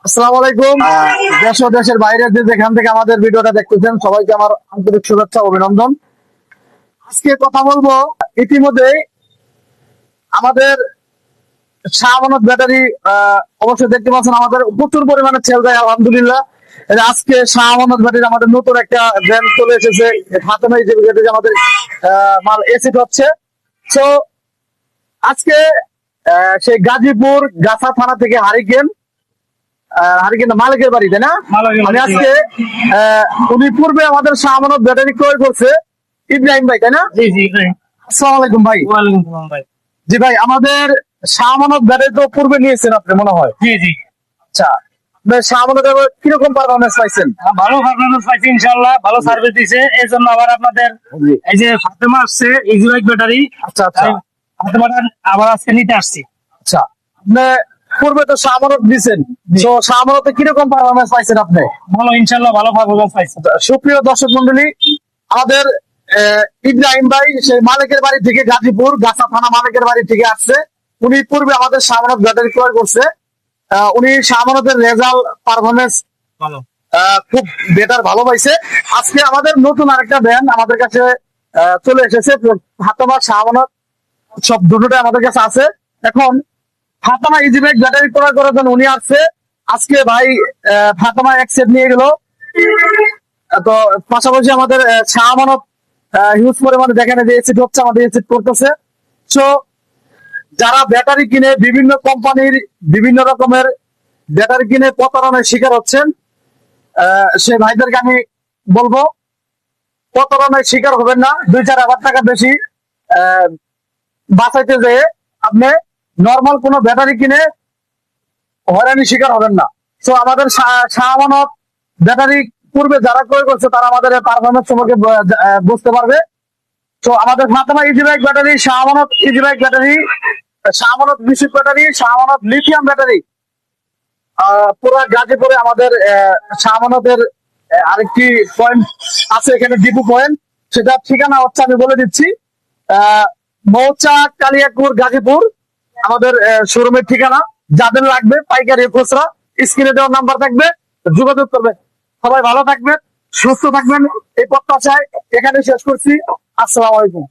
আসসালামু আলাইকুম। দেশ ও দেশের বাইরে যে যেখান থেকে আমাদের ভিডিওটা দেখতেছেন সবাইকে আমার আন্তরিক শুভেচ্ছা অভিনন্দন। আজকে কথা বলবো, ইতিমধ্যে আমাদের শাহ আমানত ব্যাটারি অবশ্যই দেখতে পাচ্ছেন আমাদের প্রচুর পরিমাণে সেল যায় আলহামদুলিল্লাহ। আজকে শাহ আমানত ব্যাটারি আমাদের নতুন একটা ব্র্যান্ড চলে এসেছে, ফাতেমা ইজি ব্যাটারি আমাদের মাল এসিড হচ্ছে। তো আজকে সেই গাজীপুর গাছা থানা থেকে হারিকেন মালিকের বাড়ি, তাই না? আমি আজকে উনি পূর্বে আমাদের শাহ আমানত ব্যাটারি ক্রয় করছে ইব্রাহিম ভাই, তাই না? জি জি আসসালামু আলাইকুম ভাই। ওয়ালাইকুম আসসালাম ভাই। জি ভাই, আমাদের শাহ আমানত ব্যাটারি তো পূর্বে নিয়েছেন আপনি মনে হয়। জি জি আচ্ছা, শাহ আমানত কিরকম পারফরমেন্স পাইছেন? ভালো পারফরমেন্স পাইছি ইনশাআল্লাহ, ভালো সার্ভিস দিছে। এই জন্য আবার আপনাদের এই যে ফাতেমা আসছে ইজি বাইক ব্যাটারি, আচ্ছা আচ্ছা ফাতেমাটা আবার আজকে নিতে আসছি। আচ্ছা, আপনি পূর্বে তো শাহ আমানত দিয়েছেন, তো শাহ আমানতে কিরকম পারফরমেন্স পাইছেন আপনি? ভালো ইনশাআল্লাহ, ভালো পারফরমেন্স পাইছি। সুপ্রিয় দর্শক মন্ডলী, আমাদের ইব্রাহিম ভাই সেই মালিকের বাড়ি থেকে, গাজীপুর গাছা থানা মালিকের বাড়ি থেকে আসছে। উনি পূর্বে আমাদের শাহ আমানত ব্যাটারি ক্রয় করছে। উনি শাহ আমানতের রেজাল্ট পারফরমেন্স ভালো খুব বেটার ভালো পাইছে। আজকে আমাদের নতুন আরেকটা ব্র্যান্ড আমাদের কাছে চলে এসেছে, ফাতেমা শাহ আমানত সব দুটোটাই আমাদের কাছে আছে। এখন ফাতেমা ইজি বাইক ব্যাটারি ক্রয় করার জন্য উনি আসছে। আজকে ভাই ফাতেমা এক সেট নিয়ে গেল। তো পাশাপাশি আমাদের শাহ আমানত হিউজ পরিমাণে দেখেন যে এসিড হচ্ছে, আমাদের এসিড করতেছে। তো যারা ব্যাটারি কিনে বিভিন্ন কোম্পানির বিভিন্ন রকমের ব্যাটারি কিনে প্রতারণার শিকার হচ্ছেন, সে ভাইদেরকে আমি বলবো প্রতারণার শিকার হবেন না। 2-4,000 টাকা বেশি বাঁচাইতে যেয়ে আপনি নর্মাল কোনো ব্যাটারি কিনে হয়রানির শিকার হবেন না। তো আমাদের শাহ আমানত ব্যাটারি পূর্বে যারা ক্রয় করছে তারা আমাদের পারফরমেন্স সম্পর্কে বুঝতে পারবে। তো আমাদের Fatema easy bike battery, Shah Amanat easy bike battery, Shah Amanat BSCIC battery, Shah Amanat lithium battery পুরো গাজীপুরে আমাদের শাহ আমানতের আরেকটি পয়েন্ট আছে, এখানে ডিপু পয়েন্ট। সেটার ঠিকানা হচ্ছে আমি বলে দিচ্ছি, মৌচা কালিয়াকুর গাজীপুর আমাদের শোরুমের ঠিকানা। যাদের লাগবে পাইকারি খুচরা স্ক্রিনে দেওয়ার নাম্বার থাকবে, যোগাযোগ করবে। সবাই ভালো থাকবেন, সুস্থ থাকবেন এই প্রত্যাশায় এখানে শেষ করছি। আসসালামু আলাইকুম।